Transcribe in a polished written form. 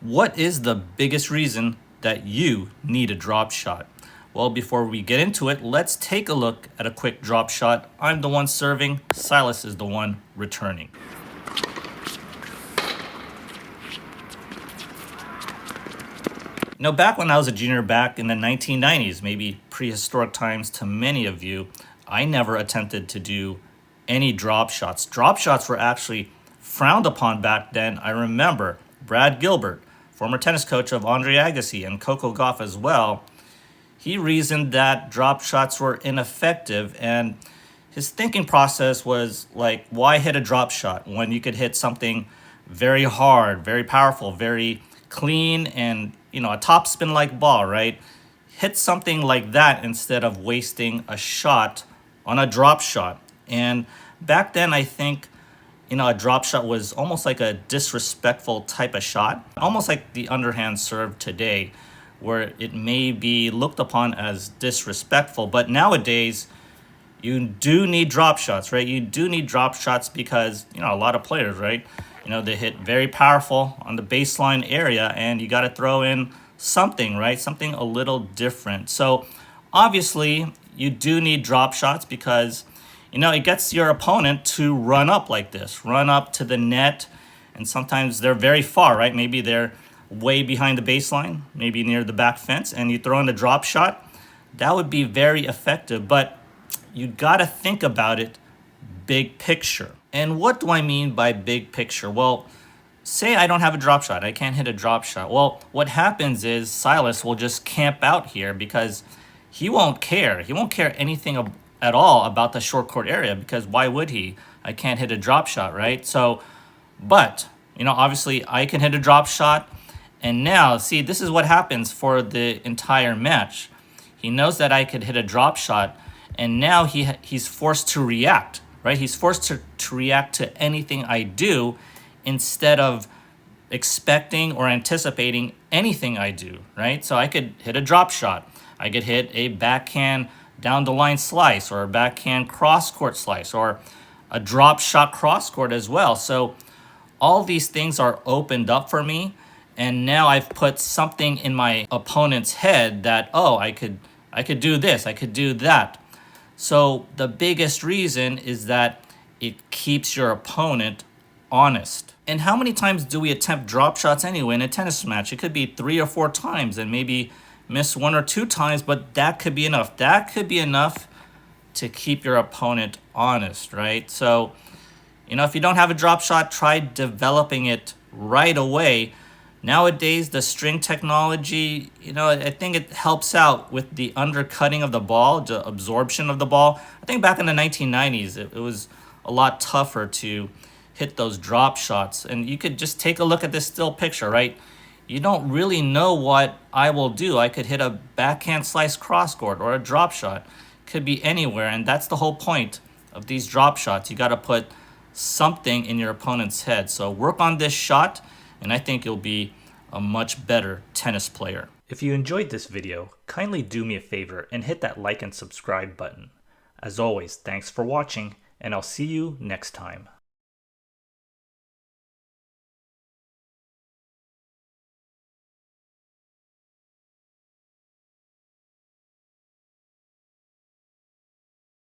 What is the biggest reason that you need a drop shot? Well, before we get into it, let's take a look at a quick drop shot. I'm the one serving, Silas is the one returning. Back when I was a junior back in the 1990s, maybe prehistoric times to many of you, I never attempted to do any drop shots. Drop shots were actually frowned upon back then. I remember Brad Gilbert, former tennis coach of Andre Agassi and Coco Gauff as well, he reasoned that drop shots were ineffective, and his thinking process was like, why hit a drop shot when you could hit something very hard, very powerful, very clean, and a top spin like ball, right? Hit something like that instead of wasting a shot on a drop shot. And back then, I think a drop shot was almost like a disrespectful type of shot, almost like the underhand serve today, where it may be looked upon as disrespectful. But nowadays, you do need drop shots, right? You do need drop shots because, a lot of players, right? They hit very powerful on the baseline area, and you got to throw in something, right? Something a little different. So obviously, you do need drop shots because it gets your opponent to run up like this, run up to the net, and sometimes they're very far, right? Maybe they're way behind the baseline, maybe near the back fence, and you throw in a drop shot. That would be very effective, but you got to think about it big picture. And what do I mean by big picture? Well, say I don't have a drop shot. I can't hit a drop shot. Well, what happens is Silas will just camp out here because he won't care. He won't care anything at all about the short court area because why would he? I can't hit a drop shot, right? So, but, obviously I can hit a drop shot. And now, see, this is what happens for the entire match. He knows that I could hit a drop shot, and now he's forced to react, right? He's forced to react to anything I do instead of expecting or anticipating anything I do, right? So I could hit a drop shot. I could hit a backhand down the line slice or a backhand cross court slice or a drop shot cross court as well. So all these things are opened up for me. And now I've put something in my opponent's head that, I could do this, I could do that. So the biggest reason is that it keeps your opponent honest. And how many times do we attempt drop shots anyway in a tennis match? It could be 3 or 4 times and maybe miss 1 or 2 times, but that could be enough. That could be enough to keep your opponent honest, right? So, if you don't have a drop shot, try developing it right away. Nowadays, the string technology, I think it helps out with the undercutting of the ball, the absorption of the ball. I think back in the 1990s, it was a lot tougher to hit those drop shots. And you could just take a look at this still picture, right? You don't really know what I will do. I could hit a backhand slice cross court or a drop shot. Could be anywhere, and that's the whole point of these drop shots. You got to put something in your opponent's head. So work on this shot, and I think you'll be a much better tennis player. If you enjoyed this video, kindly do me a favor and hit that like and subscribe button. As always, thanks for watching, and I'll see you next time.